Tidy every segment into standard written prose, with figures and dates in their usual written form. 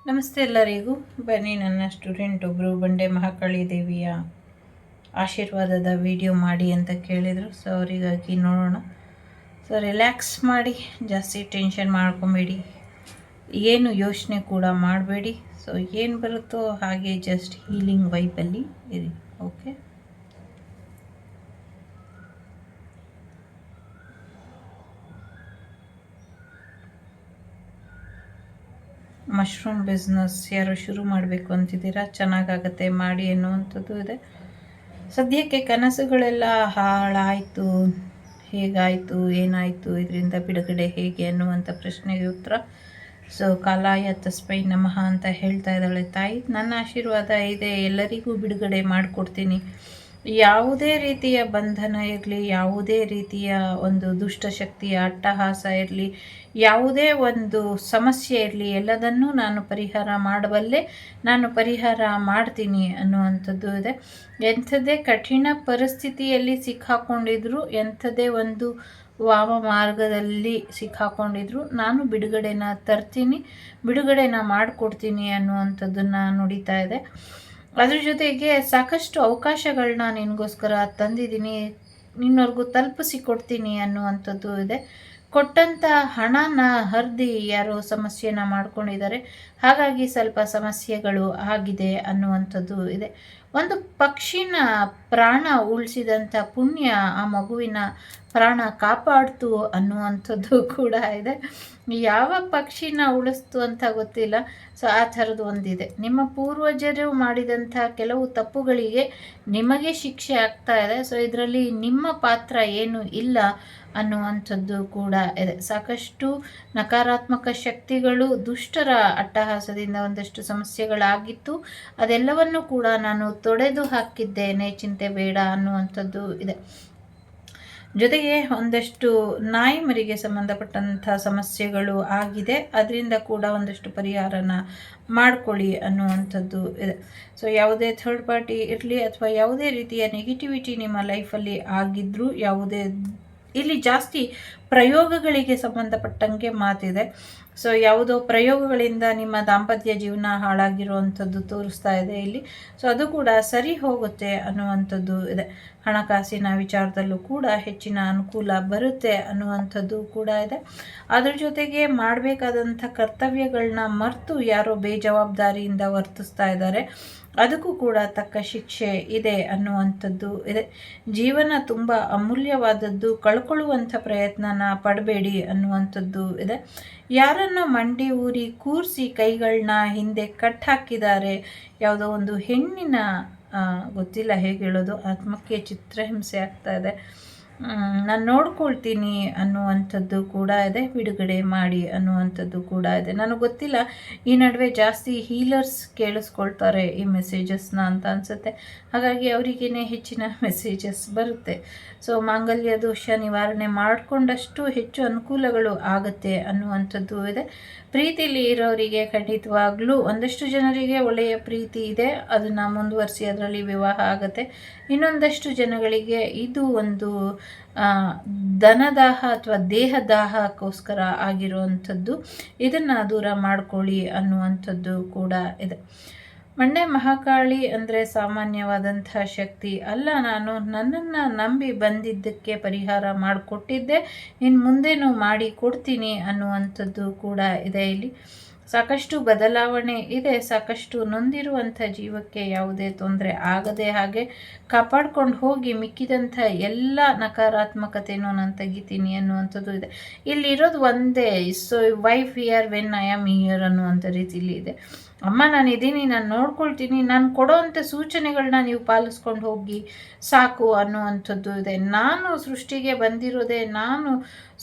ನಮಸ್ತೆ ಎಲ್ಲರಿಗೂ. ಬನ್ನಿ, ನನ್ನ ಸ್ಟೂಡೆಂಟ್ ಒಬ್ಬರು ಬಂಡೆ ಮಹಾಕಾಳಿ ದೇವಿಯ ಆಶೀರ್ವಾದದ ವಿಡಿಯೋ ಮಾಡಿ ಅಂತ ಕೇಳಿದರು. ಸೊ ಅವರಿಗಾಗಿ ನೋಡೋಣ. ಸೊ ರಿಲ್ಯಾಕ್ಸ್ ಮಾಡಿ, ಜಾಸ್ತಿ ಟೆನ್ಷನ್ ಮಾಡ್ಕೊಬೇಡಿ, ಏನು ಯೋಚನೆ ಕೂಡ ಮಾಡಬೇಡಿ. ಸೊ ಏನು ಬರುತ್ತೋ ಹಾಗೆ ಜಸ್ಟ್ ಹೀಲಿಂಗ್ ವೈಬಲ್ಲಿ ಇರಿ. ಓಕೆ, ಮಶ್ರೂಮ್ ಬಿಸ್ನೆಸ್ ಯಾರು ಶುರು ಮಾಡಬೇಕು ಅಂತಿದ್ದೀರಾ? ಚೆನ್ನಾಗಾಗತ್ತೆ, ಮಾಡಿ ಅನ್ನುವಂಥದ್ದು ಇದೆ. ಸದ್ಯಕ್ಕೆ ಕನಸುಗಳೆಲ್ಲ ಹಾಳಾಯಿತು, ಹೇಗಾಯಿತು, ಏನಾಯಿತು, ಇದರಿಂದ ಬಿಡುಗಡೆ ಹೇಗೆ ಅನ್ನುವಂಥ ಪ್ರಶ್ನೆಗೆ ಉತ್ತರ. ಸೊ ಕಾಲಾಯ ತಸ್ಮೈ ನಮಃ ಅಂತ ಹೇಳ್ತಾ ಇದ್ದಾಳೆ ತಾಯಿ. ನನ್ನ ಆಶೀರ್ವಾದ ಇದೆ, ಎಲ್ಲರಿಗೂ ಬಿಡುಗಡೆ ಮಾಡಿಕೊಡ್ತೀನಿ. ಯಾವುದೇ ರೀತಿಯ ಬಂಧನ ಇರಲಿ, ಯಾವುದೇ ರೀತಿಯ ಒಂದು ದುಷ್ಟಶಕ್ತಿಯ ಅಟ್ಟಹಾಸ ಇರಲಿ, ಯಾವುದೇ ಒಂದು ಸಮಸ್ಯೆ ಇರಲಿ, ಎಲ್ಲದನ್ನೂ ನಾನು ಪರಿಹಾರ ಮಾಡಬಲ್ಲೆ, ನಾನು ಪರಿಹಾರ ಮಾಡ್ತೀನಿ ಅನ್ನುವಂಥದ್ದು ಇದೆ. ಎಂಥದೇ ಕಠಿಣ ಪರಿಸ್ಥಿತಿಯಲ್ಲಿ ಸಿಕ್ಕಾಕೊಂಡಿದ್ರು, ಎಂಥದೇ ಒಂದು ವಾಮ ಮಾರ್ಗದಲ್ಲಿ ಸಿಕ್ಕಾಕೊಂಡಿದ್ರು, ನಾನು ಬಿಡುಗಡೆನ ತರ್ತೀನಿ, ಬಿಡುಗಡೆನ ಮಾಡಿಕೊಡ್ತೀನಿ ಅನ್ನುವಂಥದ್ದನ್ನು ನುಡಿತಾ ಇದೆ. ಅದ್ರ ಜೊತೆಗೆ ಸಾಕಷ್ಟು ಅವಕಾಶಗಳನ್ನ ನಿನಗೋಸ್ಕರ ತಂದಿದ್ದೀನಿ, ನಿನ್ನವರೆಗೂ ತಲುಪಿಸಿಕೊಡ್ತೀನಿ ಅನ್ನುವಂಥದ್ದು ಇದೆ. ಕೊಟ್ಟಂಥ ಹಣನ ಹರಿದು ಯಾರೋ ಸಮಸ್ಯೆನ ಮಾಡ್ಕೊಂಡಿದ್ದಾರೆ, ಹಾಗಾಗಿ ಸ್ವಲ್ಪ ಸಮಸ್ಯೆಗಳು ಆಗಿದೆ ಅನ್ನುವಂಥದ್ದು ಇದೆ. ಒಂದು ಪಕ್ಷಿನ ಪ್ರಾಣ ಉಳಿಸಿದಂಥ ಪುಣ್ಯ ಆ ಮಗುವಿನ ಪ್ರಾಣ ಕಾಪಾಡ್ತು ಅನ್ನುವಂಥದ್ದು ಕೂಡ ಇದೆ. ಯಾವ ಪಕ್ಷಿನ ಉಳಿಸ್ತು ಅಂತ ಗೊತ್ತಿಲ್ಲ. ಸೊ ಆ ಥರದ್ದು ಒಂದಿದೆ. ನಿಮ್ಮ ಪೂರ್ವಜರು ಮಾಡಿದಂಥ ಕೆಲವು ತಪ್ಪುಗಳಿಗೆ ನಿಮಗೆ ಶಿಕ್ಷೆ ಆಗ್ತಾ ಇದೆ. ಸೊ ಇದರಲ್ಲಿ ನಿಮ್ಮ ಪಾತ್ರ ಏನು ಇಲ್ಲ ಅನ್ನುವಂಥದ್ದು ಕೂಡ ಇದೆ. ಸಾಕಷ್ಟು ನಕಾರಾತ್ಮಕ ಶಕ್ತಿಗಳು, ದುಷ್ಟರ ಅಟ್ಟಹಾಸದಿಂದ ಒಂದಷ್ಟು ಸಮಸ್ಯೆಗಳಾಗಿತ್ತು, ಅದೆಲ್ಲವನ್ನು ಕೂಡ ನಾನು ತೊಡೆದು ಹಾಕಿದ್ದೇನೆ, ಚಿಂತೆ ಬೇಡ ಅನ್ನುವಂಥದ್ದು ಇದೆ. ಜೊತೆಗೆ ಒಂದಷ್ಟು ನಾಯಿ ಮರಿಗೆ ಸಂಬಂಧಪಟ್ಟಂಥ ಸಮಸ್ಯೆಗಳು ಆಗಿದೆ, ಅದರಿಂದ ಕೂಡ ಒಂದಷ್ಟು ಪರಿಹಾರನ ಮಾಡ್ಕೊಳ್ಳಿ ಅನ್ನುವಂಥದ್ದು ಇದೆ. ಸೊ ಯಾವುದೇ ಥರ್ಡ್ ಪಾರ್ಟಿ ಇರಲಿ ಅಥವಾ ಯಾವುದೇ ರೀತಿಯ ನೆಗೆಟಿವಿಟಿ ನಿಮ್ಮ ಲೈಫಲ್ಲಿ ಆಗಿದ್ರೂ, ಯಾವುದೇ ಇಲ್ಲಿ ಜಾಸ್ತಿ ಪ್ರಯೋಗಗಳಿಗೆ ಸಂಬಂಧಪಟ್ಟಂಗೆ ಮಾತಿದೆ. ಸೊ ಯಾವುದೋ ಪ್ರಯೋಗಗಳಿಂದ ನಿಮ್ಮ ದಾಂಪತ್ಯ ಜೀವನ ಹಾಳಾಗಿರುವಂಥದ್ದು ತೋರಿಸ್ತಾ ಇದೆ ಇಲ್ಲಿ. ಸೊ ಅದು ಕೂಡ ಸರಿ ಹೋಗುತ್ತೆ ಅನ್ನುವಂಥದ್ದು ಇದೆ. ಹಣಕಾಸಿನ ವಿಚಾರದಲ್ಲೂ ಕೂಡ ಹೆಚ್ಚಿನ ಅನುಕೂಲ ಬರುತ್ತೆ ಅನ್ನುವಂಥದ್ದು ಕೂಡ ಇದೆ. ಅದ್ರ ಜೊತೆಗೆ ಮಾಡಬೇಕಾದಂಥ ಕರ್ತವ್ಯಗಳನ್ನ ಮರೆತು ಯಾರೋ ಬೇಜವಾಬ್ದಾರಿಯಿಂದ ವರ್ತಿಸ್ತಾ ಇದ್ದಾರೆ, ಅದಕ್ಕೂ ಕೂಡ ತಕ್ಕ ಶಿಕ್ಷೆ ಇದೆ ಅನ್ನುವಂಥದ್ದು ಇದೆ. ಜೀವನ ತುಂಬ ಅಮೂಲ್ಯವಾದದ್ದು, ಕಳ್ಕೊಳ್ಳುವಂಥ ಪ್ರಯತ್ನನ ಪಡಬೇಡಿ ಅನ್ನುವಂಥದ್ದು ಇದೆ. ಯಾರನ್ನು ಮಂಡಿ ಊರಿ ಕೂರಿಸಿ ಕೈಗಳನ್ನ ಹಿಂದೆ ಕಟ್ ಹಾಕಿದ್ದಾರೆ, ಯಾವುದೋ ಒಂದು ಹೆಣ್ಣಿನ ಗೊತ್ತಿಲ್ಲ ಹೇಗೆ ಹೇಳೋದು, ಆತ್ಮಕ್ಕೆ ಚಿತ್ರಹಿಂಸೆ ಆಗ್ತಾ ಇದೆ, ನಾನು ನೋಡ್ಕೊಳ್ತೀನಿ ಅನ್ನುವಂಥದ್ದು ಕೂಡ ಇದೆ. ಬಿಡುಗಡೆ ಮಾಡಿ ಅನ್ನುವಂಥದ್ದು ಕೂಡ ಇದೆ. ನನಗೆ ಗೊತ್ತಿಲ್ಲ, ಈ ನಡುವೆ ಜಾಸ್ತಿ ಹೀಲರ್ಸ್ ಕೇಳಿಸ್ಕೊಳ್ತಾರೆ ಈ ಮೆಸೇಜಸ್ನ ಅಂತ ಅನಿಸುತ್ತೆ, ಹಾಗಾಗಿ ಅವರಿಗೇನೆ ಹೆಚ್ಚಿನ ಮೆಸೇಜಸ್ ಬರುತ್ತೆ. ಸೊ ಮಾಂಗಲ್ಯ ದೋಷ ನಿವಾರಣೆ ಮಾಡಿಕೊಂಡಷ್ಟು ಹೆಚ್ಚು ಅನುಕೂಲಗಳು ಆಗುತ್ತೆ ಅನ್ನುವಂಥದ್ದು ಇದೆ. ಪ್ರೀತಿಲಿ ಇರೋರಿಗೆ ಖಂಡಿತವಾಗ್ಲೂ ಒಂದಷ್ಟು ಜನರಿಗೆ ಒಳ್ಳೆಯ ಪ್ರೀತಿ ಇದೆ, ಅದನ್ನು ಮುಂದುವರಿಸಿ ಅದರಲ್ಲಿ ವಿವಾಹ ಆಗುತ್ತೆ. ಇನ್ನೊಂದಷ್ಟು ಜನಗಳಿಗೆ ಇದು ಒಂದು ಧನದಾಹ ಅಥವಾ ದೇಹದಾಹಕ್ಕೋಸ್ಕರ ಆಗಿರುವಂಥದ್ದು, ಇದನ್ನು ದೂರ ಮಾಡ್ಕೊಳ್ಳಿ ಅನ್ನುವಂಥದ್ದು ಕೂಡ ಇದೆ. ಮಂಡೆ ಮಹಾಕಾಳಿ ಅಂದರೆ ಸಾಮಾನ್ಯವಾದಂಥ ಶಕ್ತಿ ಅಲ್ಲ. ನಾನು ನನ್ನನ್ನು ನಂಬಿ ಬಂದಿದ್ದಕ್ಕೆ ಪರಿಹಾರ ಮಾಡಿಕೊಟ್ಟಿದ್ದೆ, ಇನ್ನು ಮುಂದೇನೂ ಮಾಡಿ ಕೊಡ್ತೀನಿ ಅನ್ನುವಂಥದ್ದು ಕೂಡ ಇದೆ. ಇಲ್ಲಿ ಸಾಕಷ್ಟು ಬದಲಾವಣೆ ಇದೆ. ಸಾಕಷ್ಟು ನೊಂದಿರುವಂಥ ಜೀವಕ್ಕೆ ಯಾವುದೇ ತೊಂದರೆ ಆಗದೆ ಹಾಗೆ ಕಾಪಾಡ್ಕೊಂಡು ಹೋಗಿ, ಮಿಕ್ಕಿದಂಥ ಎಲ್ಲ ನಕಾರಾತ್ಮಕತೆಯೂ ನಾನು ತೆಗಿತೀನಿ ಅನ್ನುವಂಥದ್ದು ಇದೆ. ಇಲ್ಲಿರೋದು ಒಂದೇ, so why fear when I am here ಅನ್ನುವಂಥ ರೀತಿಯಲ್ಲಿ ಇದೆ. ಅಮ್ಮ ನಾನಿದ್ದೀನಿ, ನಾನು ನೋಡ್ಕೊಳ್ತೀನಿ, ನಾನು ಕೊಡೋವಂಥ ಸೂಚನೆಗಳನ್ನ ನೀವು ಪಾಲಿಸ್ಕೊಂಡು ಹೋಗಿ ಸಾಕು ಅನ್ನುವಂಥದ್ದು ಇದೆ. ನಾನು ಸೃಷ್ಟಿಗೆ ಬಂದಿರೋದೇ, ನಾನು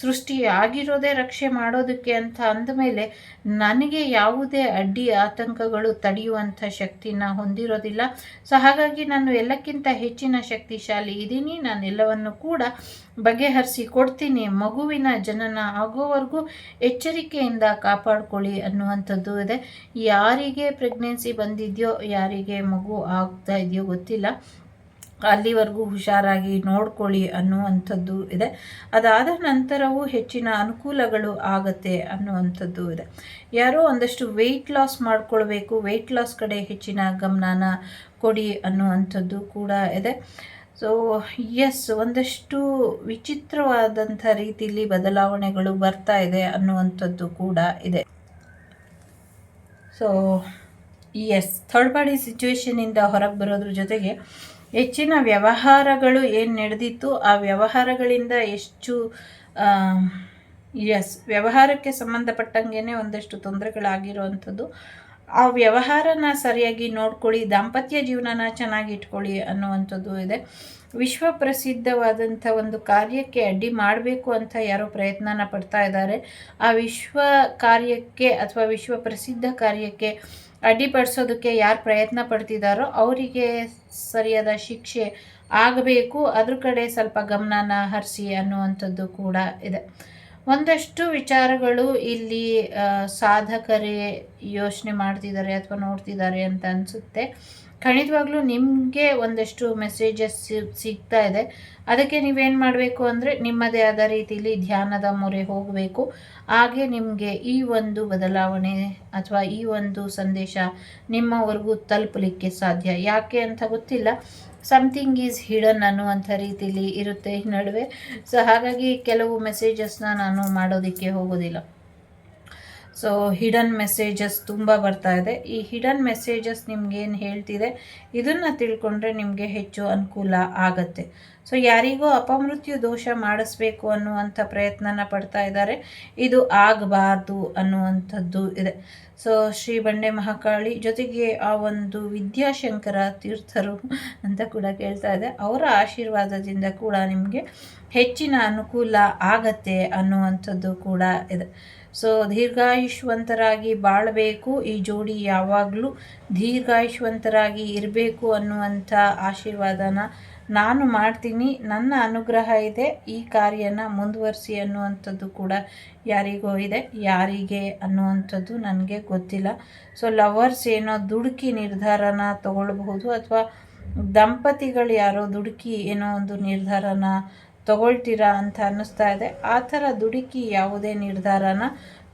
ಸೃಷ್ಟಿ ಆಗಿರೋದೇ ರಕ್ಷೆ ಮಾಡೋದಕ್ಕೆ ಅಂತ ಅಂದಮೇಲೆ ನನಗೆ ಯಾವುದೇ ಅಡ್ಡಿ ಆತಂಕಗಳು ತಡೆಯುವಂಥ ಶಕ್ತಿನ ಹೊಂದಿರೋದಿಲ್ಲ. ಸೊ ಹಾಗಾಗಿ ನಾನು ಎಲ್ಲಕ್ಕಿಂತ ಹೆಚ್ಚಿನ ಶಕ್ತಿಶಾಲಿ ಇದ್ದೀನಿ, ನಾನು ಎಲ್ಲವನ್ನು ಕೂಡ ಬಗೆಹರಿಸಿ ಕೊಡ್ತೀನಿ. ಮಗುವಿನ ಜನನ ಆಗೋವರೆಗೂ ಎಚ್ಚರಿಕೆಯಿಂದ ಕಾಪಾಡ್ಕೊಳ್ಳಿ ಅನ್ನುವಂಥದ್ದು ಇದೆ. ಯಾರಿಗೆ ಪ್ರೆಗ್ನೆನ್ಸಿ ಬಂದಿದೆಯೋ, ಯಾರಿಗೆ ಮಗು ಆಗ್ತಾ ಇದೆಯೋ ಗೊತ್ತಿಲ್ಲ, ಅಲ್ಲಿವರೆಗೂ ಹುಷಾರಾಗಿ ನೋಡ್ಕೊಳ್ಳಿ ಅನ್ನುವಂಥದ್ದು ಇದೆ. ಅದಾದ ನಂತರವೂ ಹೆಚ್ಚಿನ ಅನುಕೂಲಗಳು ಆಗತ್ತೆ ಅನ್ನುವಂಥದ್ದು ಇದೆ. ಯಾರೋ ಒಂದಷ್ಟು ವೆಯ್ಟ್ ಲಾಸ್ ಮಾಡ್ಕೊಳ್ಬೇಕು, ವೆಯ್ಟ್ ಲಾಸ್ ಕಡೆ ಹೆಚ್ಚಿನ ಗಮನನ ಕೊಡಿ ಅನ್ನುವಂಥದ್ದು ಕೂಡ ಇದೆ. ಸೊ ಎಸ್, ಒಂದಷ್ಟು ವಿಚಿತ್ರವಾದಂಥ ರೀತಿಯಲ್ಲಿ ಬದಲಾವಣೆಗಳು ಬರ್ತಾ ಇದೆ ಅನ್ನುವಂಥದ್ದು ಕೂಡ ಇದೆ. ಸೊ ಎಸ್, ಥರ್ಡ್ ಪಾರ್ಟಿ ಸಿಚುವೇಶನಿಂದ ಹೊರಗೆ ಬರೋದ್ರ ಜೊತೆಗೆ ಹೆಚ್ಚಿನ ವ್ಯವಹಾರಗಳು ಏನು ನಡೆದಿತ್ತು ಆ ವ್ಯವಹಾರಗಳಿಂದ ಎಷ್ಟು ವ್ಯವಹಾರಕ್ಕೆ ಸಂಬಂಧಪಟ್ಟಂಗೆ ಒಂದಷ್ಟು ತೊಂದರೆಗಳಾಗಿರುವಂಥದ್ದು. ಆ ವ್ಯವಹಾರನ ಸರಿಯಾಗಿ ನೋಡ್ಕೊಳ್ಳಿ, ದಾಂಪತ್ಯ ಜೀವನನ ಚೆನ್ನಾಗಿ ಇಟ್ಕೊಳ್ಳಿ ಅನ್ನುವಂಥದ್ದು ಇದೆ. ವಿಶ್ವಪ್ರಸಿದ್ಧವಾದಂಥ ಒಂದು ಕಾರ್ಯಕ್ಕೆ ಅಡ್ಡಿ ಮಾಡಬೇಕು ಅಂತ ಯಾರೋ ಪ್ರಯತ್ನನ ಪಡ್ತಾ ಇದ್ದಾರೆ. ಆ ವಿಶ್ವ ಕಾರ್ಯಕ್ಕೆ ಅಥವಾ ವಿಶ್ವಪ್ರಸಿದ್ಧ ಕಾರ್ಯಕ್ಕೆ ಅಡ್ಡಿಪಡಿಸೋದಕ್ಕೆ ಯಾರು ಪ್ರಯತ್ನ ಪಡ್ತಿದ್ದಾರೋ ಅವರಿಗೆ ಸರಿಯಾದ ಶಿಕ್ಷೆ ಆಗಬೇಕು, ಅದ್ರ ಕಡೆ ಸ್ವಲ್ಪ ಗಮನನ ಹರಿಸಿ ಅನ್ನುವಂಥದ್ದು ಕೂಡ ಇದೆ. ಒಂದಷ್ಟು ವಿಚಾರಗಳು ಇಲ್ಲಿ ಸಾಧಕರೇ ಯೋಚನೆ ಮಾಡ್ತಿದ್ದಾರೆ ಅಥವಾ ನೋಡ್ತಿದ್ದಾರೆ ಅಂತ ಅನಿಸುತ್ತೆ. ಖಂಡಿತವಾಗ್ಲೂ ನಿಮಗೆ ಒಂದಷ್ಟು ಮೆಸೇಜಸ್ ಸಿಗ್ತಾ ಇದೆ. ಅದಕ್ಕೆ ನೀವೇನು ಮಾಡಬೇಕು ಅಂದರೆ ನಿಮ್ಮದೇ ಆದ ರೀತಿಯಲ್ಲಿ ಧ್ಯಾನದ ಮೊರೆ ಹೋಗಬೇಕು. ಹಾಗೆ ನಿಮಗೆ ಈ ಒಂದು ಬದಲಾವಣೆ ಅಥವಾ ಈ ಒಂದು ಸಂದೇಶ ನಿಮ್ಮವರೆಗೂ ತಲುಪಲಿಕ್ಕೆ ಸಾಧ್ಯ. ಯಾಕೆ ಅಂತ ಗೊತ್ತಿಲ್ಲ, ಸಮಥಿಂಗ್ ಈಸ್ ಹಿಡನ್ ಅನ್ನುವಂಥ ರೀತಿಯಲ್ಲಿ ಇರುತ್ತೆ ಈ ನಡುವೆ. ಸೊ ಹಾಗಾಗಿ ಕೆಲವು ಮೆಸೇಜಸ್ನ ನಾನು ಮಾಡೋದಕ್ಕೆ ಹೋಗೋದಿಲ್ಲ. ಸೊ ಹಿಡನ್ ಮೆಸೇಜಸ್ ತುಂಬ ಬರ್ತಾ ಇದೆ. ಈ ಹಿಡನ್ ಮೆಸೇಜಸ್ ನಿಮ್ಗೇನು ಹೇಳ್ತಿದೆ ಇದನ್ನು ತಿಳ್ಕೊಂಡ್ರೆ ನಿಮಗೆ ಹೆಚ್ಚು ಅನುಕೂಲ ಆಗತ್ತೆ. ಸೊ ಯಾರಿಗೋ ಅಪಮೃತ್ಯು ದೋಷ ಮಾಡಿಸ್ಬೇಕು ಅನ್ನುವಂಥ ಪ್ರಯತ್ನನ ಪಡ್ತಾ ಇದ್ದಾರೆ, ಇದು ಆಗಬಾರ್ದು ಅನ್ನುವಂಥದ್ದು ಇದೆ. ಸೊ ಶ್ರೀ ಬಂಡೆ ಮಹಾಕಾಳಿ ಜೊತೆಗೆ ಆ ಒಂದು ವಿದ್ಯಾಶಂಕರ ತೀರ್ಥರು ಅಂತ ಕೂಡ ಕೇಳ್ತಾ ಇದೆ, ಅವರ ಆಶೀರ್ವಾದದಿಂದ ಕೂಡ ನಿಮಗೆ ಹೆಚ್ಚಿನ ಅನುಕೂಲ ಆಗತ್ತೆ ಅನ್ನುವಂಥದ್ದು ಕೂಡ ಇದೆ. ಸೊ ದೀರ್ಘಾಯುಷ್ವಂತರಾಗಿ ಬಾಳಬೇಕು, ಈ ಜೋಡಿ ಯಾವಾಗಲೂ ದೀರ್ಘಾಯುಷ್ವಂತರಾಗಿ ಇರಬೇಕು ಅನ್ನುವಂಥ ಆಶೀರ್ವಾದನ ನಾನು ಮಾಡ್ತೀನಿ. ನನ್ನ ಅನುಗ್ರಹ ಇದೆ, ಈ ಕಾರ್ಯನ ಮುಂದುವರಿಸಿ ಅನ್ನುವಂಥದ್ದು ಕೂಡ ಯಾರಿಗೋ ಇದೆ. ಯಾರಿಗೆ ಅನ್ನುವಂಥದ್ದು ನನಗೆ ಗೊತ್ತಿಲ್ಲ. ಸೊ ಲವರ್ಸ್ ಏನೋ ದುಡುಕಿ ನಿರ್ಧಾರನ ತಗೊಳ್ಬಹುದು, ಅಥವಾ ದಂಪತಿಗಳು ಯಾರೋ ದುಡುಕಿ ಏನೋ ಒಂದು ನಿರ್ಧಾರನ ತಗೊಳ್ತೀರಾ ಅಂತ ಅನ್ನಿಸ್ತಾ ಇದೆ. ಆ ಥರ ದುಡುಕಿ ಯಾವುದೇ ನಿರ್ಧಾರನ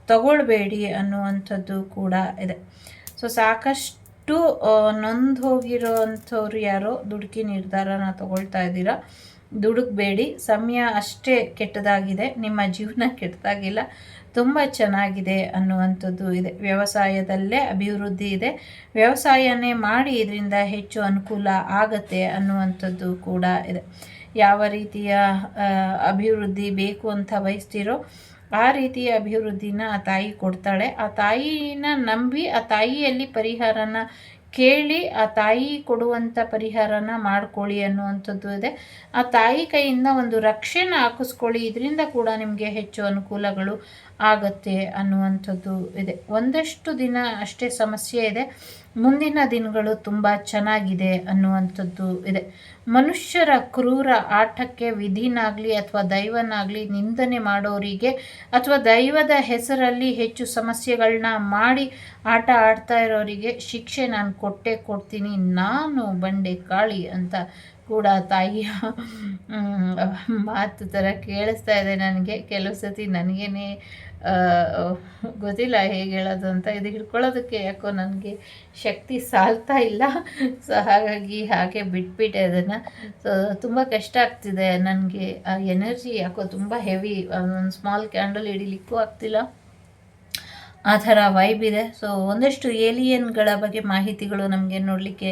ತಗೊಳ್ಬೇಡಿ ಅನ್ನುವಂಥದ್ದು ಕೂಡ ಇದೆ. ಸೊ ಸಾಕಷ್ಟು ನೊಂದು ಹೋಗಿರೋ ಅಂಥವ್ರು ಯಾರೋ ದುಡುಕಿ ನಿರ್ಧಾರನ ತಗೊಳ್ತಾ ಇದ್ದೀರಾ, ದುಡುಕಬೇಡಿ. ಸಮಯ ಅಷ್ಟೇ ಕೆಟ್ಟದಾಗಿದೆ, ನಿಮ್ಮ ಜೀವನ ಕೆಟ್ಟದಾಗಿಲ್ಲ, ತುಂಬ ಚೆನ್ನಾಗಿದೆ ಅನ್ನುವಂಥದ್ದು ಇದೆ. ವ್ಯವಸಾಯದಲ್ಲೇ ಅಭಿವೃದ್ಧಿ ಇದೆ, ವ್ಯವಸಾಯನೇ ಮಾಡಿ ಇದರಿಂದ ಹೆಚ್ಚು ಅನುಕೂಲ ಆಗತ್ತೆ ಅನ್ನುವಂಥದ್ದು ಕೂಡ ಇದೆ. ಯಾವ ರೀತಿಯ ಅಭಿವೃದ್ಧಿ ಬೇಕು ಅಂತ ಬಯಸ್ತಿರೋ ಆ ರೀತಿಯ ಅಭಿವೃದ್ಧಿನ ಆ ತಾಯಿ ಕೊಡ್ತಾಳೆ. ಆ ತಾಯಿನ ನಂಬಿ ಆ ತಾಯಿಯಲ್ಲಿ ಪರಿಹಾರನ ಕೇಳಿ ಆ ತಾಯಿ ಕೊಡುವಂಥ ಪರಿಹಾರನ ಮಾಡ್ಕೊಳ್ಳಿ ಅನ್ನುವಂಥದ್ದು ಇದೆ. ಆ ತಾಯಿ ಕೈಯಿಂದ ಒಂದು ರಕ್ಷೆನ ಹಾಕಿಸ್ಕೊಳ್ಳಿ, ಇದರಿಂದ ಕೂಡ ನಿಮಗೆ ಹೆಚ್ಚು ಅನುಕೂಲಗಳು ಆಗತ್ತೆ ಅನ್ನುವಂಥದ್ದು ಇದೆ. ಒಂದಷ್ಟು ದಿನ ಅಷ್ಟೇ ಸಮಸ್ಯೆ ಇದೆ, ಮುಂದಿನ ದಿನಗಳು ತುಂಬ ಚೆನ್ನಾಗಿದೆ ಅನ್ನುವಂಥದ್ದು ಇದೆ. ಮನುಷ್ಯರ ಕ್ರೂರ ಆಟಕ್ಕೆ ವಿಧಿನಾಗಲಿ ಅಥವಾ ದೈವನಾಗಲಿ ನಿಂದನೆ ಮಾಡೋರಿಗೆ ಅಥವಾ ದೈವದ ಹೆಸರಲ್ಲಿ ಹೆಚ್ಚು ಸಮಸ್ಯೆಗಳನ್ನ ಮಾಡಿ ಆಟ ಆಡ್ತಾ ಇರೋರಿಗೆ ಶಿಕ್ಷೆ ನಾನು ಕೊಟ್ಟೇ ಕೊಡ್ತೀನಿ, ನಾನು ಬಂಡೆ ಕಾಳಿ ಅಂತ ಕೂಡ ತಾಯಿಯ ಮಾತು ಥರ ಕೇಳಿಸ್ತಾ ಇದೆ ನನಗೆ. ಕೆಲವು ಸತಿ ನನಗೇನೆ ಗೊತ್ತಿಲ್ಲ ಹೇಗೆ ಹೇಳೋದು ಅಂತ, ಇದು ಹಿಡ್ಕೊಳ್ಳೋದಕ್ಕೆ ಯಾಕೋ ನನಗೆ ಶಕ್ತಿ ಸಾಲ್ತಾ ಇಲ್ಲ. ಸೊ ಹಾಗಾಗಿ ಹಾಗೆ ಬಿಟ್ಬಿಟ್ಟೆ ಅದನ್ನು. ಸೊ ತುಂಬ ಕಷ್ಟ ಆಗ್ತಿದೆ ನನಗೆ, ಆ ಎನರ್ಜಿ ಯಾಕೋ ತುಂಬ ಹೆವಿ, ಒಂದು ಸ್ಮಾಲ್ ಕ್ಯಾಂಡಲ್ ಹಿಡಿಲಿಕ್ಕೂ ಆಗ್ತಿಲ್ಲ, ಆ ಥರ ವೈಬ್ ಇದೆ. ಸೊ ಒಂದಷ್ಟು ಏಲಿಯನ್ಗಳ ಬಗ್ಗೆ ಮಾಹಿತಿಗಳು ನಮಗೆ ನೋಡಲಿಕ್ಕೆ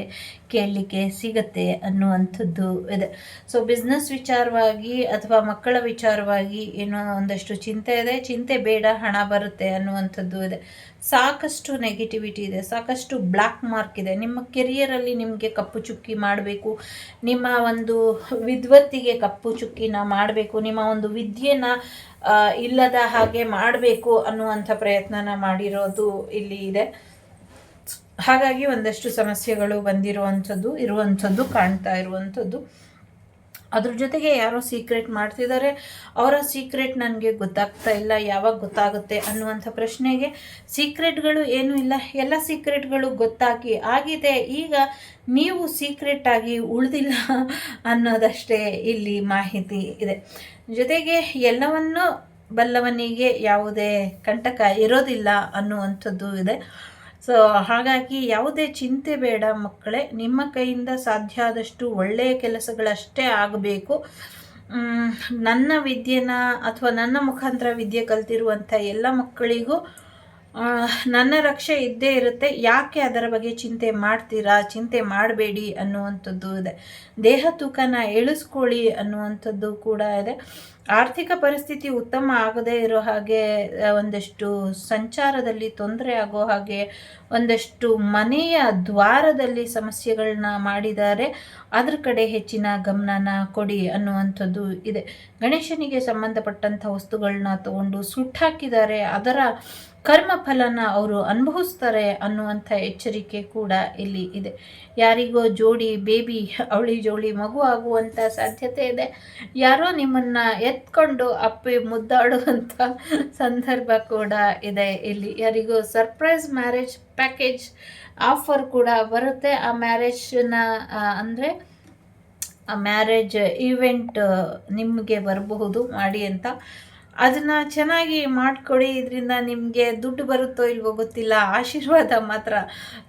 ಕೇಳಲಿಕ್ಕೆ ಸಿಗತ್ತೆ ಅನ್ನುವಂಥದ್ದು ಇದೆ. ಸೊ ಬಿಸ್ನೆಸ್ ವಿಚಾರವಾಗಿ ಅಥವಾ ಮಕ್ಕಳ ವಿಚಾರವಾಗಿ ಏನೋ ಒಂದಷ್ಟು ಚಿಂತೆ ಇದೆ, ಚಿಂತೆ ಬೇಡ, ಹಣ ಬರುತ್ತೆ ಅನ್ನುವಂಥದ್ದು ಇದೆ. ಸಾಕಷ್ಟು ನೆಗೆಟಿವಿಟಿ ಇದೆ, ಸಾಕಷ್ಟು ಬ್ಲ್ಯಾಕ್ ಮಾರ್ಕ್ ಇದೆ. ನಿಮ್ಮ ಕೆರಿಯರಲ್ಲಿ ನಿಮಗೆ ಕಪ್ಪು ಚುಕ್ಕಿ ಮಾಡಬೇಕು, ನಿಮ್ಮ ಒಂದು ವಿದ್ವತ್ತಿಗೆ ಕಪ್ಪು ಚುಕ್ಕಿನ ಮಾಡಬೇಕು, ನಿಮ್ಮ ಒಂದು ವಿದ್ಯೆನ ಇಲ್ಲದ ಹಾಗೆ ಮಾಡಬೇಕು ಅನ್ನುವಂಥ ಪ್ರಯತ್ನನ ಮಾಡಿರೋದು ಇಲ್ಲಿ ಇದೆ. ಹಾಗಾಗಿ ಒಂದಷ್ಟು ಸಮಸ್ಯೆಗಳು ಇರುವಂಥದ್ದು ಕಾಣ್ತಾ ಇರುವಂಥದ್ದು. ಅದ್ರ ಜೊತೆಗೆ ಯಾರೋ ಸೀಕ್ರೆಟ್ ಮಾಡ್ತಿದ್ದಾರೆ, ಅವರ ಸೀಕ್ರೆಟ್ ನನಗೆ ಗೊತ್ತಾಗ್ತಾ ಇಲ್ಲ, ಯಾವಾಗ ಗೊತ್ತಾಗುತ್ತೆ ಅನ್ನುವಂಥ ಪ್ರಶ್ನೆಗೆ ಸೀಕ್ರೆಟ್ಗಳು ಏನೂ ಇಲ್ಲ, ಎಲ್ಲ ಸೀಕ್ರೆಟ್ಗಳು ಗೊತ್ತಾಗಿ ಆಗಿದೆ, ಈಗ ನೀವು ಸೀಕ್ರೆಟ್ ಆಗಿ ಉಳಿದಿಲ್ಲ ಅನ್ನೋದಷ್ಟೇ ಇಲ್ಲಿ ಮಾಹಿತಿ ಇದೆ. ಜೊತೆಗೆ ಎಲ್ಲವನ್ನೂ ಬಲ್ಲವನಿಗೆ ಯಾವುದೇ ಕಂಟಕ ಇರೋದಿಲ್ಲ ಅನ್ನುವಂಥದ್ದು ಇದೆ. ಸೊ ಹಾಗಾಗಿ ಯಾವುದೇ ಚಿಂತೆ ಬೇಡ ಮಕ್ಕಳೇ, ನಿಮ್ಮ ಕೈಯಿಂದ ಸಾಧ್ಯ ಆದಷ್ಟು ಒಳ್ಳೆಯ ಕೆಲಸಗಳಷ್ಟೇ ಆಗಬೇಕು. ನನ್ನ ವಿದ್ಯೆನ ಅಥವಾ ನನ್ನ ಮುಖಾಂತರ ವಿದ್ಯೆ ಕಲ್ತಿರುವಂಥ ಎಲ್ಲ ಮಕ್ಕಳಿಗೂ ನನ್ನ ರಕ್ಷೆ ಇದ್ದೇ ಇರುತ್ತೆ. ಯಾಕೆ ಅದರ ಬಗ್ಗೆ ಚಿಂತೆ ಮಾಡ್ತೀರಾ? ಚಿಂತೆ ಮಾಡಬೇಡಿ ಅನ್ನುವಂಥದ್ದು ಇದೆ. ದೇಹ ತೂಕನ ಇಳಿಸ್ಕೊಳ್ಳಿ ಅನ್ನುವಂಥದ್ದು ಕೂಡ ಇದೆ. ಆರ್ಥಿಕ ಪರಿಸ್ಥಿತಿ ಉತ್ತಮ ಆಗದೇ ಇರೋ ಹಾಗೆ, ಒಂದಷ್ಟು ಸಂಚಾರದಲ್ಲಿ ತೊಂದರೆ ಆಗೋ ಹಾಗೆ, ಒಂದಷ್ಟು ಮನೆಯ ದ್ವಾರದಲ್ಲಿ ಸಮಸ್ಯೆಗಳನ್ನ ಮಾಡಿದ್ದಾರೆ, ಅದ್ರ ಕಡೆ ಹೆಚ್ಚಿನ ಗಮನನ ಕೊಡಿ ಅನ್ನುವಂಥದ್ದು ಇದೆ. ಗಣೇಶನಿಗೆ ಸಂಬಂಧಪಟ್ಟಂಥ ವಸ್ತುಗಳನ್ನ ತಗೊಂಡು ಸುಟ್ಟಾಕಿದ್ದಾರೆ, ಅದರ ಕರ್ಮಫಲನ ಅವರು ಅನುಭವಿಸ್ತಾರೆ ಅನ್ನುವಂಥ ಎಚ್ಚರಿಕೆ ಕೂಡ ಇಲ್ಲಿ ಇದೆ. ಯಾರಿಗೋ ಜೋಡಿ ಬೇಬಿ ಅವಳಿ ಜೋಳಿ ಮಗು ಆಗುವಂಥ ಸಾಧ್ಯತೆ ಇದೆ. ಯಾರೋ ನಿಮ್ಮನ್ನು ಎತ್ಕೊಂಡು ಅಪ್ಪಿ ಮುದ್ದಾಡುವಂಥ ಸಂದರ್ಭ ಕೂಡ ಇದೆ ಇಲ್ಲಿ. ಯಾರಿಗೋ ಸರ್ಪ್ರೈಸ್ ಮ್ಯಾರೇಜ್ ಪ್ಯಾಕೇಜ್ ಆಫರ್ ಕೂಡ ಬರುತ್ತೆ. ಆ ಮ್ಯಾರೇಜ್ನ ಅಂದರೆ ಆ ಮ್ಯಾರೇಜ್ ಈವೆಂಟ್ ನಿಮಗೆ ಬರಬಹುದು ಮಾಡಿ ಅಂತ. ಅದನ್ನು ಚೆನ್ನಾಗಿ ಮಾಡಿಕೊಡಿ. ಇದರಿಂದ ನಿಮಗೆ ದುಡ್ಡು ಬರುತ್ತೋ ಇಲ್ವೋ ಗೊತ್ತಿಲ್ಲ, ಆಶೀರ್ವಾದ ಮಾತ್ರ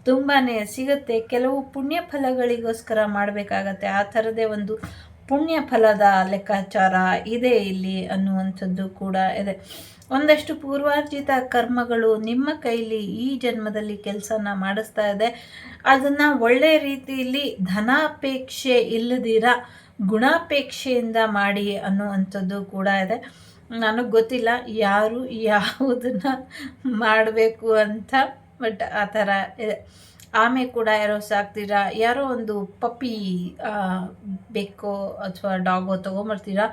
ತುಂಬಾ ಸಿಗುತ್ತೆ. ಕೆಲವು ಪುಣ್ಯ ಫಲಗಳಿಗೋಸ್ಕರ ಮಾಡಬೇಕಾಗತ್ತೆ, ಆ ಥರದೇ ಒಂದು ಪುಣ್ಯ ಫಲದ ಲೆಕ್ಕಾಚಾರ ಇದೆ ಇಲ್ಲಿ ಅನ್ನುವಂಥದ್ದು ಕೂಡ ಇದೆ. ಒಂದಷ್ಟು ಪೂರ್ವಾರ್ಜಿತ ಕರ್ಮಗಳು ನಿಮ್ಮ ಕೈಲಿ ಈ ಜನ್ಮದಲ್ಲಿ ಕೆಲಸನ ಮಾಡಿಸ್ತಾ ಇದೆ. ಅದನ್ನು ಒಳ್ಳೆಯ ರೀತಿಯಲ್ಲಿ ಧನಾಪೇಕ್ಷೆ ಇಲ್ಲದಿರ ಗುಣಾಪೇಕ್ಷೆಯಿಂದ ಮಾಡಿ ಅನ್ನುವಂಥದ್ದು ಕೂಡ ಇದೆ. ನನಗೆ ಗೊತ್ತಿಲ್ಲ ಯಾರು ಯಾವುದನ್ನು ಮಾಡಬೇಕು ಅಂತ, ಬಟ್ ಆ ಥರ ಇದೆ. ಆಮೆ ಕೂಡ ಯಾರೋ ಸಾಕ್ತೀರಾ, ಯಾರೋ ಒಂದು ಪಪ್ಪಿ ಬೆಕ್ಕೋ ಅಥವಾ ಡಾಗೋ ತೊಗೊಂಬರ್ತೀರಾ,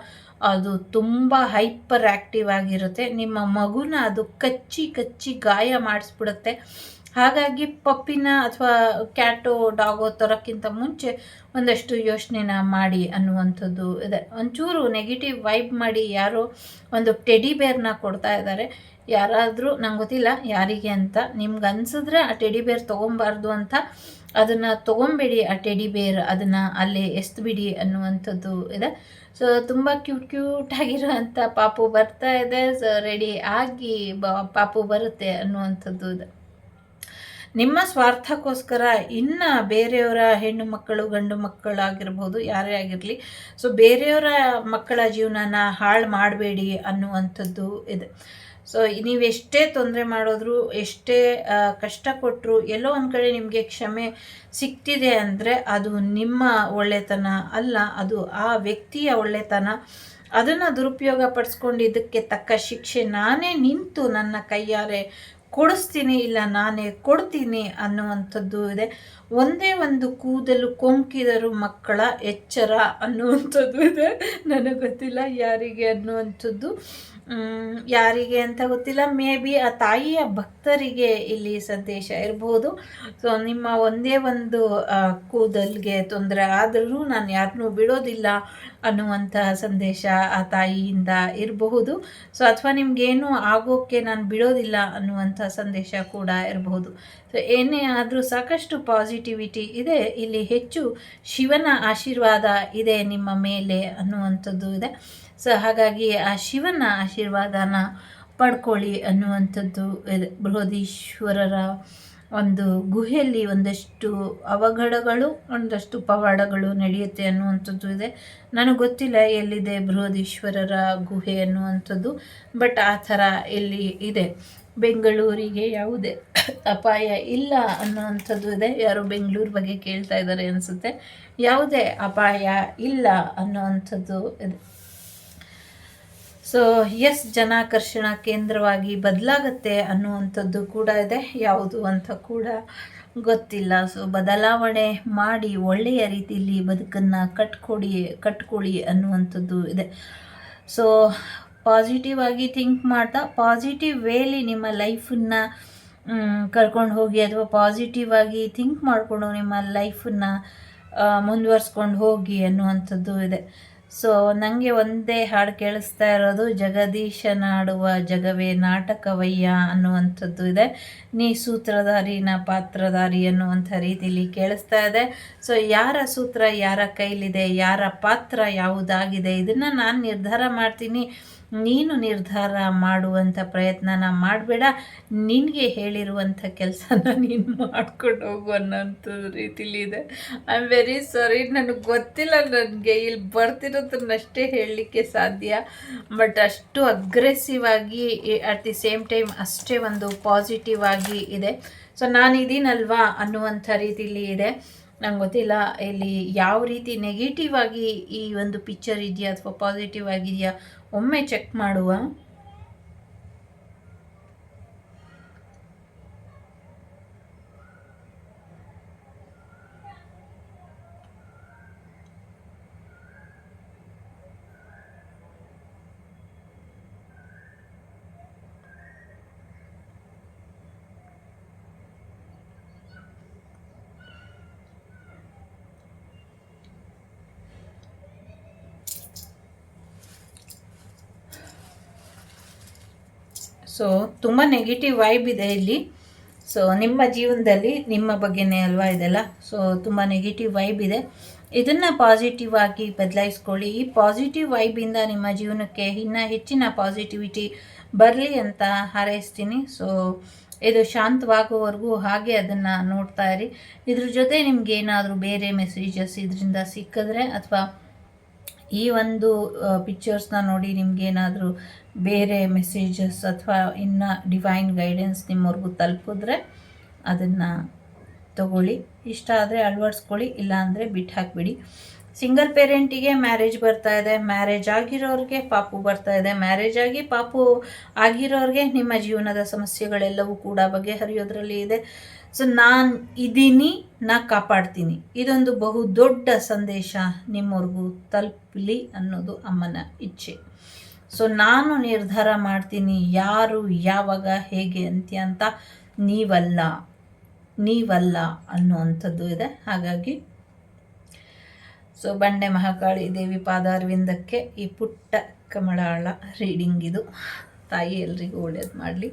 ಅದು ತುಂಬ ಹೈಪರ್ ಆ್ಯಕ್ಟಿವ್ ಆಗಿರುತ್ತೆ. ನಿಮ್ಮ ಮಗುನ ಅದು ಕಚ್ಚಿ ಕಚ್ಚಿ ಗಾಯ ಮಾಡಿಸ್ಬಿಡುತ್ತೆ. ಹಾಗಾಗಿ ಪಪ್ಪಿನ ಅಥವಾ ಕ್ಯಾಟೋ ಡಾಗೋ ತರೋಕ್ಕಿಂತ ಮುಂಚೆ ಒಂದಷ್ಟು ಯೋಚನೆನ ಮಾಡಿ ಅನ್ನುವಂಥದ್ದು ಇದೆ. ಒಂಚೂರು ನೆಗೆಟಿವ್ ವೈಬ್ ಮಾಡಿ ಯಾರೋ ಒಂದು ಟೆಡಿ ಬೇರ್ನ ಕೊಡ್ತಾ ಇದ್ದಾರೆ. ಯಾರಾದರೂ ನಂಗೆ ಗೊತ್ತಿಲ್ಲ ಯಾರಿಗೆ ಅಂತ, ನಿಮ್ಗೆ ಅನಿಸಿದ್ರೆ ಆ ಟೆಡಿ ಬೇರ್ ತೊಗೊಬಾರ್ದು ಅಂತ ಅದನ್ನು ತೊಗೊಬೇಡಿ. ಆ ಟೆಡಿ ಬೇರ್ ಅದನ್ನು ಅಲ್ಲೇ ಎಸ್ಬಿಡಿ ಅನ್ನುವಂಥದ್ದು ಇದೆ. ಸೊ ತುಂಬ ಕ್ಯೂಟ್ ಆಗಿರೋಂಥ ಪಾಪು ಬರ್ತಾ ಇದೆ. ಸೊ ರೆಡಿ ಆಗಿ ಪಾಪು ಬರುತ್ತೆ ಅನ್ನುವಂಥದ್ದು ಇದೆ. ನಿಮ್ಮ ಸ್ವಾರ್ಥಕ್ಕೋಸ್ಕರ ಇನ್ನು ಬೇರೆಯವರ ಹೆಣ್ಣು ಮಕ್ಕಳು ಗಂಡು ಮಕ್ಕಳಾಗಿರ್ಬೋದು, ಯಾರೇ ಆಗಿರಲಿ, ಸೊ ಬೇರೆಯವರ ಮಕ್ಕಳ ಜೀವನನ ಹಾಳು ಮಾಡಬೇಡಿ ಅನ್ನುವಂಥದ್ದು ಇದೆ. ಸೊ ನೀವೆಷ್ಟೇ ತೊಂದರೆ ಮಾಡಿದ್ರು, ಎಷ್ಟೇ ಕಷ್ಟ ಕೊಟ್ಟರು, ಎಲ್ಲೋ ಒಂದು ಕಡೆ ನಿಮಗೆ ಕ್ಷಮೆ ಸಿಗ್ತಿದೆ ಅಂದರೆ ಅದು ನಿಮ್ಮ ಒಳ್ಳೆತನ ಅಲ್ಲ, ಅದು ಆ ವ್ಯಕ್ತಿಯ ಒಳ್ಳೆತನ. ಅದನ್ನು ದುರುಪಯೋಗ ಪಡಿಸ್ಕೊಂಡು ಇದಕ್ಕೆ ತಕ್ಕ ಶಿಕ್ಷೆ ನಾನೇ ನಿಂತು ನನ್ನ ಕೈಯಾರೆ ಕೊಡಿಸ್ತೀನಿ, ಇಲ್ಲ ನಾನೇ ಕೊಡ್ತೀನಿ ಅನ್ನುವಂಥದ್ದು ಇದೆ. ಒಂದೇ ಒಂದು ಕೂದಲು ಕೊಂಕಿದರು ಮಕ್ಕಳ ಎಚ್ಚರ ಅನ್ನುವಂಥದ್ದು ಇದೆ. ನನಗೆ ಗೊತ್ತಿಲ್ಲ ಯಾರಿಗೆ ಅನ್ನುವಂಥದ್ದು, ಯಾರಿಗೆ ಅಂತ ಗೊತ್ತಿಲ್ಲ. ಮೇ ಬಿ ಆ ತಾಯಿಯ ಭಕ್ತರಿಗೆ ಇಲ್ಲಿ ಸಂದೇಶ ಇರಬಹುದು. ಸೊ ನಿಮ್ಮ ಒಂದೇ ಒಂದು ಕೂದಲಿಗೆ ತೊಂದರೆ ಆದರೂ ನಾನು ಯಾರನ್ನೂ ಬಿಡೋದಿಲ್ಲ ಅನ್ನುವಂತಹ ಸಂದೇಶ ಆ ತಾಯಿಯಿಂದ ಇರಬಹುದು. ಸೊ ಅಥವಾ ನಿಮಗೇನು ಆಗೋಕ್ಕೆ ನಾನು ಬಿಡೋದಿಲ್ಲ ಅನ್ನುವಂಥ ಸಂದೇಶ ಕೂಡ ಇರಬಹುದು. ಸೊ ಏನೇ ಆದರೂ ಸಾಕಷ್ಟು ಪಾಸಿಟಿವಿಟಿ ಇದೆ ಇಲ್ಲಿ. ಹೆಚ್ಚು ಶಿವನ ಆಶೀರ್ವಾದ ಇದೆ ನಿಮ್ಮ ಮೇಲೆ ಅನ್ನುವಂಥದ್ದು ಇದೆ. ಸೊ ಹಾಗಾಗಿ ಆ ಶಿವನ ಆಶೀರ್ವಾದನ ಪಡ್ಕೊಳ್ಳಿ ಅನ್ನುವಂಥದ್ದು ಇದೆ. ಬೃಹದೀಶ್ವರರ ಒಂದು ಗುಹೆಯಲ್ಲಿ ಒಂದಷ್ಟು ಅವಘಡಗಳು, ಒಂದಷ್ಟು ಪವಾಡಗಳು ನಡೆಯುತ್ತೆ ಅನ್ನುವಂಥದ್ದು ಇದೆ. ನನಗೆ ಗೊತ್ತಿಲ್ಲ ಎಲ್ಲಿದೆ ಬೃಹದೀಶ್ವರರ ಗುಹೆ ಅನ್ನುವಂಥದ್ದು, ಬಟ್ ಆ ಥರ ಇಲ್ಲಿ ಇದೆ. ಬೆಂಗಳೂರಿಗೆ ಯಾವುದೇ ಅಪಾಯ ಇಲ್ಲ ಅನ್ನುವಂಥದ್ದು ಇದೆ. ಯಾರೋ ಬೆಂಗಳೂರು ಬಗ್ಗೆ ಕೇಳ್ತಾ ಇದ್ದಾರೆ ಅನಿಸುತ್ತೆ. ಯಾವುದೇ ಅಪಾಯ ಇಲ್ಲ ಅನ್ನುವಂಥದ್ದು ಇದೆ. ಸೊ ಎಸ್, ಜನಾಕರ್ಷಣ ಕೇಂದ್ರವಾಗಿ ಬದಲಾಗತ್ತೆ ಅನ್ನುವಂಥದ್ದು ಕೂಡ ಇದೆ. ಯಾವುದು ಅಂತ ಕೂಡ ಗೊತ್ತಿಲ್ಲ. ಸೊ ಬದಲಾವಣೆ ಮಾಡಿ ಒಳ್ಳೆಯ ರೀತಿಯಲ್ಲಿ ಬದುಕನ್ನು ಕಟ್ಕೊಳ್ಳಿ ಅನ್ನುವಂಥದ್ದು ಇದೆ. ಸೊ ಪಾಸಿಟಿವ್ ಆಗಿ ಥಿಂಕ್ ಮಾಡ್ತಾ ಪಾಸಿಟಿವ್ ವೇಲಿ ನಿಮ್ಮ ಲೈಫನ್ನು ಕರ್ಕೊಂಡು ಹೋಗಿ, ಅಥವಾ ಪಾಸಿಟಿವ್ ಆಗಿ ಥಿಂಕ್ ಮಾಡಿಕೊಂಡು ನಿಮ್ಮ ಲೈಫನ್ನು ಮುಂದುವರ್ಸ್ಕೊಂಡು ಹೋಗಿ ಅನ್ನುವಂಥದ್ದು ಇದೆ. ಸೊ ನನಗೆ ಒಂದೇ ಹಾಡು ಕೇಳಿಸ್ತಾ ಇರೋದು, ಜಗದೀಶನಾಡುವ ಜಗವೇ ನಾಟಕವಯ್ಯ ಅನ್ನುವಂಥದ್ದು ಇದೆ. ನೀ ಸೂತ್ರಧಾರಿ ನಾ ಪಾತ್ರಧಾರಿ ಅನ್ನುವಂಥ ರೀತಿಯಲ್ಲಿ ಕೇಳಿಸ್ತಾ ಇದೆ. ಸೊ ಯಾರ ಸೂತ್ರ ಯಾರ ಕೈಲಿದೆ, ಯಾರ ಪಾತ್ರ ಯಾವುದಾಗಿದೆ, ಇದನ್ನು ನಾನು ನಿರ್ಧಾರ ಮಾಡ್ತೀನಿ, ನೀನು ನಿರ್ಧಾರ ಮಾಡುವಂಥ ಪ್ರಯತ್ನನ ಮಾಡಬೇಡ, ನಿನಗೆ ಹೇಳಿರುವಂಥ ಕೆಲಸನ ನೀನು ಮಾಡ್ಕೊಂಡು ಹೋಗು ಅನ್ನೋಂಥದ್ದು ರೀತಿಲಿ ಇದೆ. ಐ ಆಮ್ ವೆರಿ ಸಾರಿ, ನನಗೆ ಗೊತ್ತಿಲ್ಲ, ನನಗೆ ಇಲ್ಲಿ ಬರ್ತಿರೋದನ್ನಷ್ಟೇ ಹೇಳಲಿಕ್ಕೆ ಸಾಧ್ಯ. ಬಟ್ ಅಷ್ಟು ಅಗ್ರೆಸಿವ್ ಆಗಿ ಅಟ್ ದಿ ಸೇಮ್ ಟೈಮ್ ಅಷ್ಟೇ ಒಂದು ಪಾಸಿಟಿವ್ ಆಗಿ ಇದೆ. ಸೊ ನಾನಿದ್ದೀನಲ್ವಾ ಅನ್ನುವಂಥ ರೀತಿಲಿ ಇದೆ. ನಂಗೆ ಗೊತ್ತಿಲ್ಲ ಇಲ್ಲಿ ಯಾವ ರೀತಿ ನೆಗೆಟಿವ್ ಆಗಿ ಈ ಒಂದು ಪಿಕ್ಚರ್ ಇದೆಯಾ ಅಥವಾ ಪಾಸಿಟಿವ್ ಆಗಿದೆಯಾ, ಒಮ್ಮೆ ಚೆಕ್ ಮಾಡುವ. ಸೊ ತುಂಬ ನೆಗೆಟಿವ್ ವೈಬ್ ಇದೆ ಇಲ್ಲಿ. ಸೊ ನಿಮ್ಮ ಜೀವನದಲ್ಲಿ ನಿಮ್ಮ ಬಗ್ಗೆನೇ ಅಲ್ವಾ ಇದೆಲ್ಲ. ಸೊ ತುಂಬ ನೆಗೆಟಿವ್ ವೈಬ್ ಇದೆ, ಇದನ್ನು ಪಾಸಿಟಿವ್ ಆಗಿ ಬದಲಾಯಿಸ್ಕೊಳ್ಳಿ. ಈ ಪಾಸಿಟಿವ್ ವೈಬಿಂದ ನಿಮ್ಮ ಜೀವನಕ್ಕೆ ಇನ್ನೂ ಹೆಚ್ಚಿನ ಪಾಸಿಟಿವಿಟಿ ಬರಲಿ ಅಂತ ಹಾರೈಸ್ತೀನಿ. ಸೊ ಇದು ಶಾಂತವಾಗೋವರೆಗೂ ಹಾಗೆ ಅದನ್ನು ನೋಡ್ತಾ ಇರಿ. ಇದ್ರ ಜೊತೆ ನಿಮ್ಗೆ ಏನಾದರೂ ಬೇರೆ ಮೆಸೇಜಸ್ ಇದರಿಂದ ಸಿಕ್ಕಿದ್ರೆ, ಅಥವಾ ಈ ಒಂದು ಪಿಕ್ಚರ್ಸ್ನ ನೋಡಿ ನಿಮಗೇನಾದರೂ ಬೇರೆ ಮೆಸೇಜಸ್ ಅಥವಾ ಇನ್ನು ಡಿವೈನ್ ಗೈಡೆನ್ಸ್ ನಿಮ್ಮವ್ರಿಗೂ ತಲುಪಿದ್ರೆ ಅದನ್ನು ತಗೊಳ್ಳಿ. ಇಷ್ಟ ಆದರೆ ಅಳವಡಿಸ್ಕೊಳ್ಳಿ, ಇಲ್ಲಾಂದರೆ ಬಿಟ್ಟು ಹಾಕಿಬಿಡಿ. ಸಿಂಗಲ್ ಪೇರೆಂಟಿಗೆ ಮ್ಯಾರೇಜ್ ಬರ್ತಾ ಇದೆ, ಮ್ಯಾರೇಜ್ ಆಗಿರೋರಿಗೆ ಪಾಪು ಬರ್ತಾ ಇದೆ, ಮ್ಯಾರೇಜ್ ಆಗಿ ಪಾಪು ಆಗಿರೋರಿಗೆ ನಿಮ್ಮ ಜೀವನದ ಸಮಸ್ಯೆಗಳೆಲ್ಲವೂ ಕೂಡ ಬಗೆಹರಿಯೋದ್ರಲ್ಲಿ ಇದೆ. ಸೊ ನಾನು ಇದ್ದೀನಿ, ನಾ ಕಾಪಾಡ್ತೀನಿ, ಇದೊಂದು ಬಹುದೊಡ್ಡ ಸಂದೇಶ ನಿಮ್ಮವ್ರಿಗೂ ತಲುಪಲಿ ಅನ್ನೋದು ಅಮ್ಮನ ಇಚ್ಛೆ. ಸೊ ನಾನು ನಿರ್ಧಾರ ಮಾಡ್ತೀನಿ ಯಾರು ಯಾವಾಗ ಹೇಗೆ ಅಂತ, ನೀವಲ್ಲ ಅನ್ನುವಂಥದ್ದು ಇದೆ. ಹಾಗಾಗಿ ಸೊ ಬಂಡೆ ಮಹಾಕಾಳಿ ದೇವಿ ಪಾದಾರವಿಂದಕ್ಕೆ ಈ ಪುಟ್ಟ ಕಮಲಾಳ ರೀಡಿಂಗ್ ಇದು. ತಾಯಿ ಎಲ್ರಿಗೂ ಒಳ್ಳೇದು ಮಾಡಲಿ.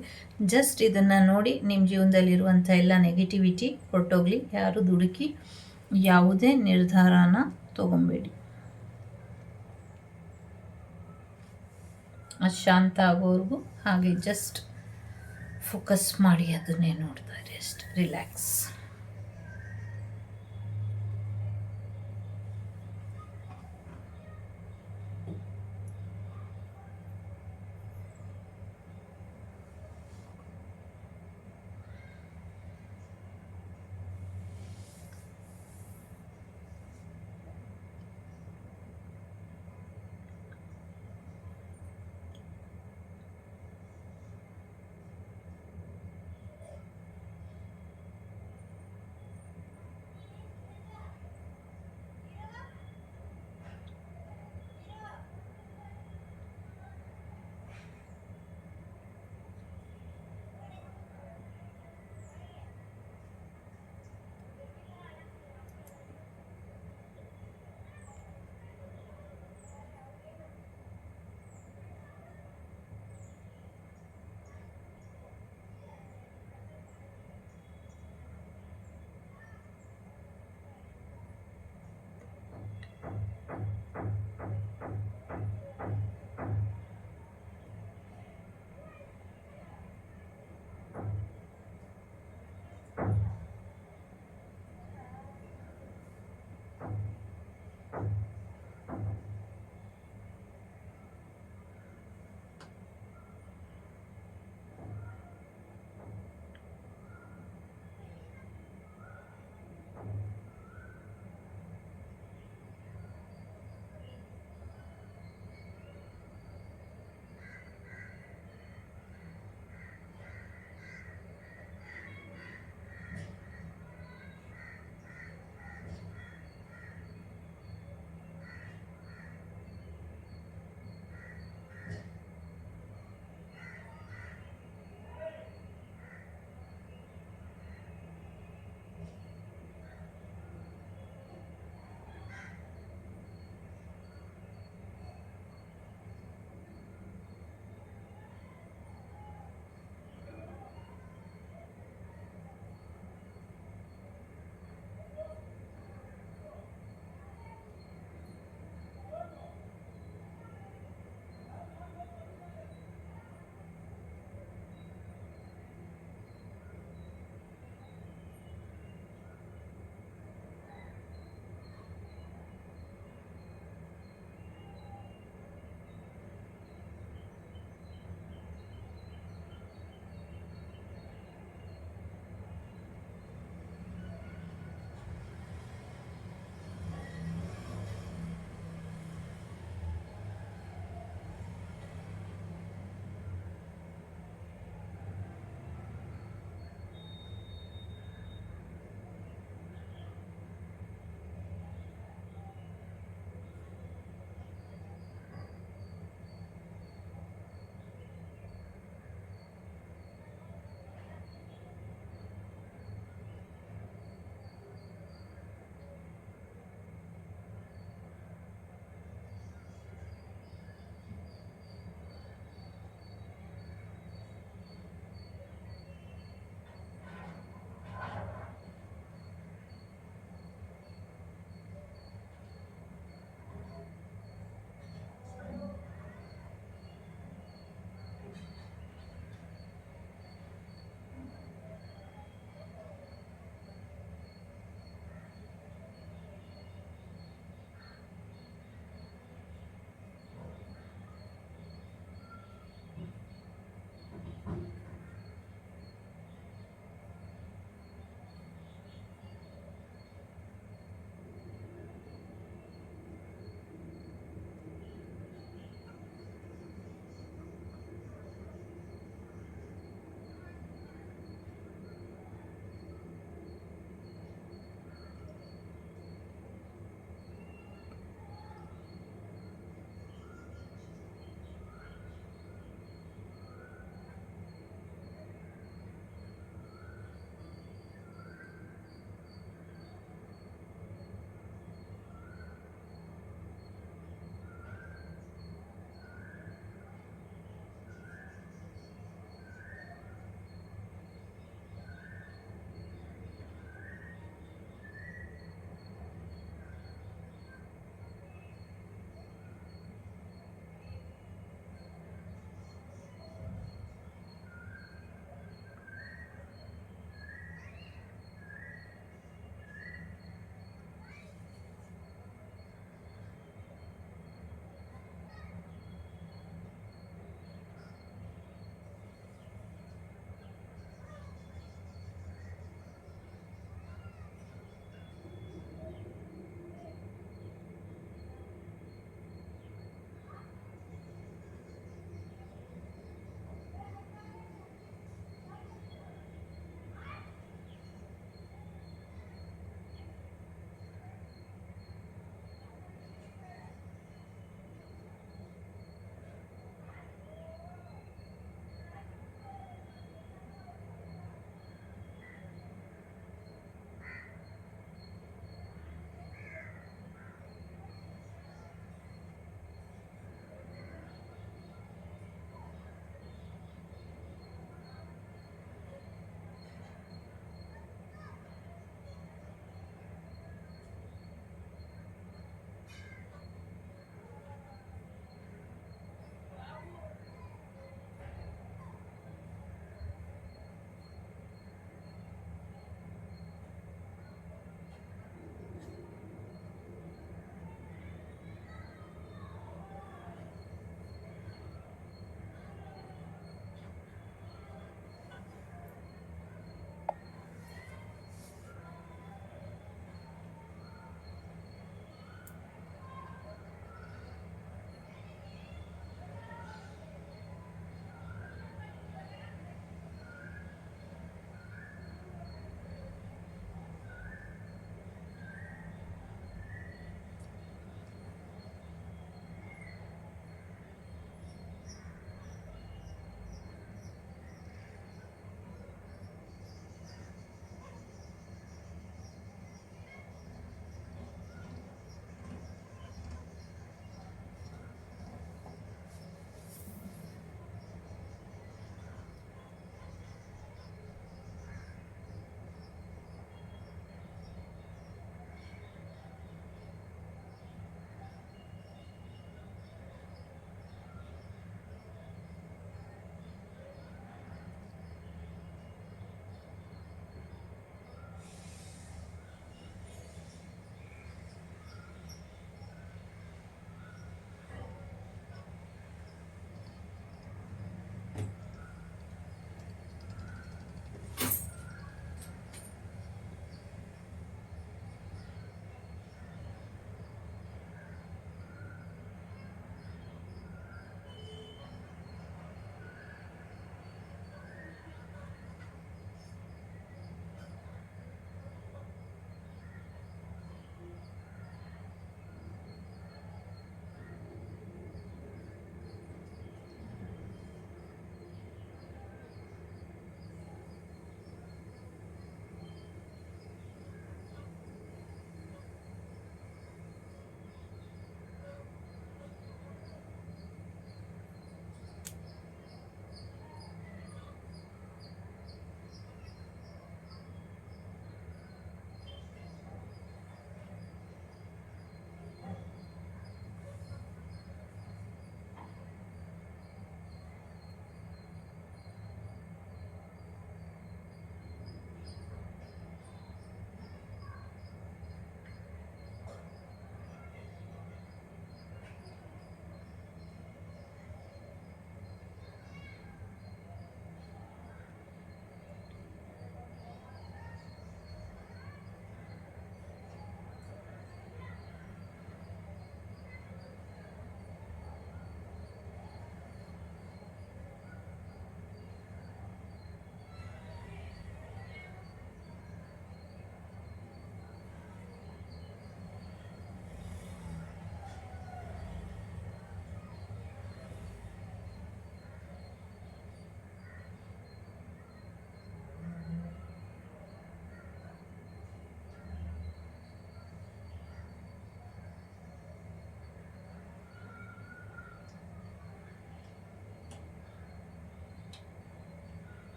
ಜಸ್ಟ್ ಇದನ್ನು ನೋಡಿ ನಿಮ್ಮ ಜೀವನದಲ್ಲಿರುವಂಥ ಎಲ್ಲ ನೆಗೆಟಿವಿಟಿ ಹೊರಟೋಗ್ಲಿ. ಯಾರು ದುಡುಕಿ ಯಾವುದೇ ನಿರ್ಧಾರನ ತೊಗೊಬೇಡಿ. ಅದು ಶಾಂತ ಆಗೋವರೆಗೂ ಹಾಗೆ ಜಸ್ಟ್ ಫೋಕಸ್ ಮಾಡಿ ಅದನ್ನೇ ನೋಡ್ತಾ ಇರಿ, ಅಷ್ಟು ರಿಲ್ಯಾಕ್ಸ್.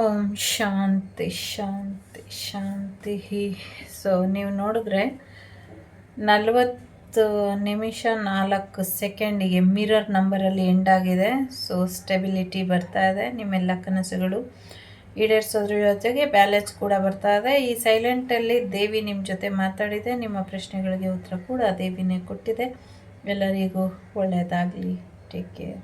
ಓಂ ಶಾಂತಿ ಶಾಂತಿ ಶಾಂತಿ. ಸೊ ನೀವು ನೋಡಿದ್ರೆ 40 ನಿಮಿಷ 4 ಸೆಕೆಂಡಿಗೆ ಮಿರರ್ ನಂಬರಲ್ಲಿ ಎಂಡ್ ಆಗಿದೆ. ಸೊ ಸ್ಟೆಬಿಲಿಟಿ ಬರ್ತಾ ಇದೆ, ನಿಮ್ಮೆಲ್ಲ ಕನಸುಗಳು ಈಡೇರಿಸೋದ್ರ ಜೊತೆಗೆ ಬ್ಯಾಲೆನ್ಸ್ ಕೂಡ ಬರ್ತಾ ಇದೆ. ಈ ಸೈಲೆಂಟಲ್ಲಿ ದೇವಿ ನಿಮ್ಮ ಜೊತೆ ಮಾತಾಡಿದೆ, ನಿಮ್ಮ ಪ್ರಶ್ನೆಗಳಿಗೆ ಉತ್ತರ ಕೂಡ ದೇವಿನೇ ಕೊಟ್ಟಿದೆ. ಎಲ್ಲರಿಗೂ ಒಳ್ಳೆಯದಾಗಲಿ. Take care.